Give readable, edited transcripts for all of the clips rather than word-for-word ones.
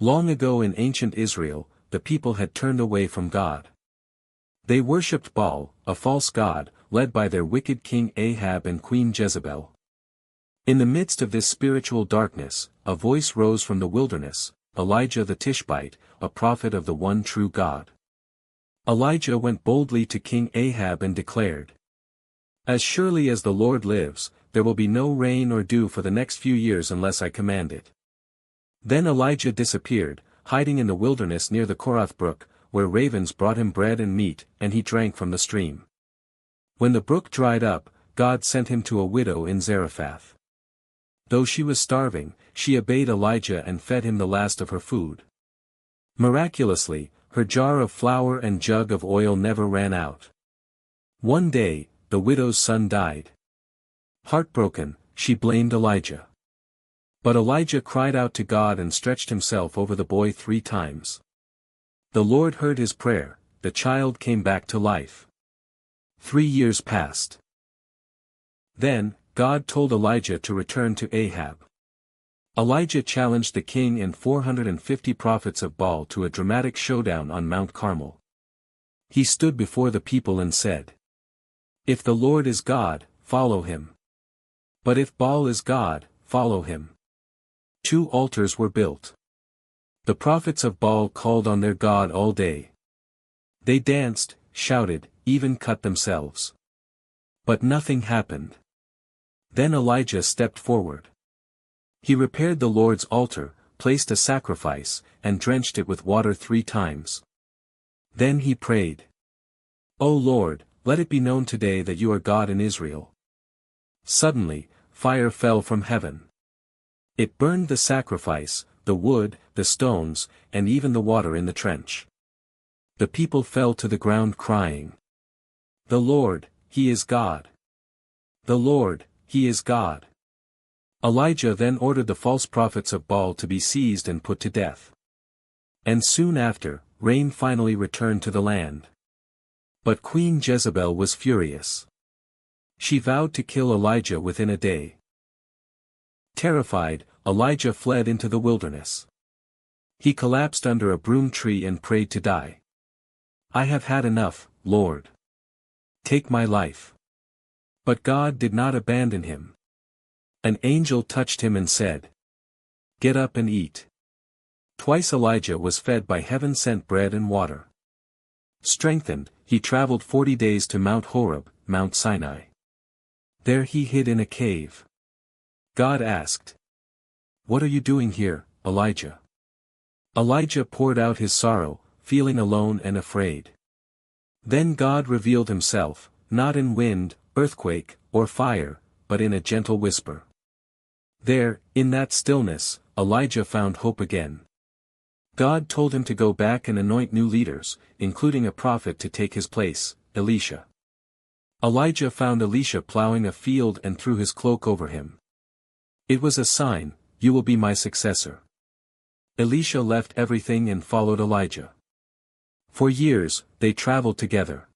Long ago in ancient Israel, the people had turned away from God. They worshipped Baal, a false god, led by their wicked king Ahab and Queen Jezebel. In the midst of this spiritual darkness, a voice rose from the wilderness, Elijah the Tishbite, a prophet of the one true God. Elijah went boldly to King Ahab and declared, "As surely as the Lord lives, there will be no rain or dew for the next few years unless I command it." Then Elijah disappeared, hiding in the wilderness near the Korath brook, where ravens brought him bread and meat, and he drank from the stream. When the brook dried up, God sent him to a widow in Zarephath. Though she was starving, she obeyed Elijah and fed him the last of her food. Miraculously, her jar of flour and jug of oil never ran out. One day, the widow's son died. Heartbroken, she blamed Elijah. But Elijah cried out to God and stretched himself over the boy 3 times. The Lord heard his prayer, the child came back to life. 3 years passed. Then, God told Elijah to return to Ahab. Elijah challenged the king and 450 prophets of Baal to a dramatic showdown on Mount Carmel. He stood before the people and said, "If the Lord is God, follow him. But if Baal is God, follow him." 2 altars were built. The prophets of Baal called on their God all day. They danced, shouted, even cut themselves. But nothing happened. Then Elijah stepped forward. He repaired the Lord's altar, placed a sacrifice, and drenched it with water 3 times. Then he prayed, "O Lord, let it be known today that you are God in Israel." Suddenly, fire fell from heaven. It burned the sacrifice, the wood, the stones, and even the water in the trench. The people fell to the ground crying, "The Lord, He is God. The Lord, He is God." Elijah then ordered the false prophets of Baal to be seized and put to death. And soon after, rain finally returned to the land. But Queen Jezebel was furious. She vowed to kill Elijah within a day. Terrified, Elijah fled into the wilderness. He collapsed under a broom tree and prayed to die. "I have had enough, Lord. Take my life." But God did not abandon him. An angel touched him and said, "Get up and eat." Twice Elijah was fed by heaven-sent bread and water. Strengthened, he traveled 40 days to Mount Horeb, Mount Sinai. There he hid in a cave. God asked, "What are you doing here, Elijah?" Elijah poured out his sorrow, feeling alone and afraid. Then God revealed himself, not in wind, earthquake, or fire, but in a gentle whisper. There, in that stillness, Elijah found hope again. God told him to go back and anoint new leaders, including a prophet to take his place, Elisha. Elijah found Elisha plowing a field and threw his cloak over him. It was a sign, "You will be my successor." Elisha left everything and followed Elijah. For years, they traveled together.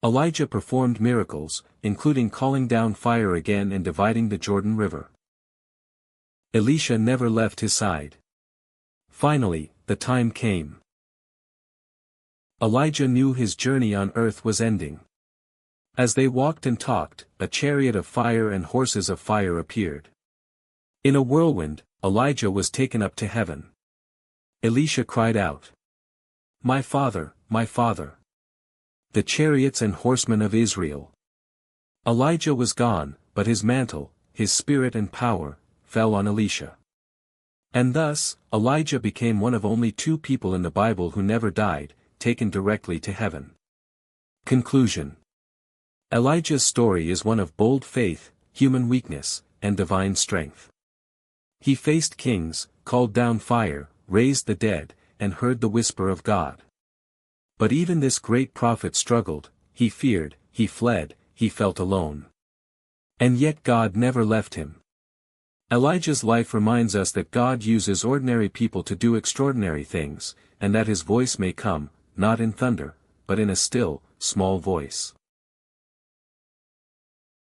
Elijah performed miracles, including calling down fire again and dividing the Jordan River. Elisha never left his side. Finally, the time came. Elijah knew his journey on earth was ending. As they walked and talked, a chariot of fire and horses of fire appeared. In a whirlwind, Elijah was taken up to heaven. Elisha cried out, my father, the chariots and horsemen of Israel." Elijah was gone, but his mantle, his spirit and power, fell on Elisha. And thus, Elijah became one of only 2 people in the Bible who never died, taken directly to heaven. Conclusion. Elijah's story is one of bold faith, human weakness, and divine strength. He faced kings, called down fire, raised the dead, and heard the whisper of God. But even this great prophet struggled, he feared, he fled, he felt alone. And yet God never left him. Elijah's life reminds us that God uses ordinary people to do extraordinary things, and that his voice may come, not in thunder, but in a still, small voice.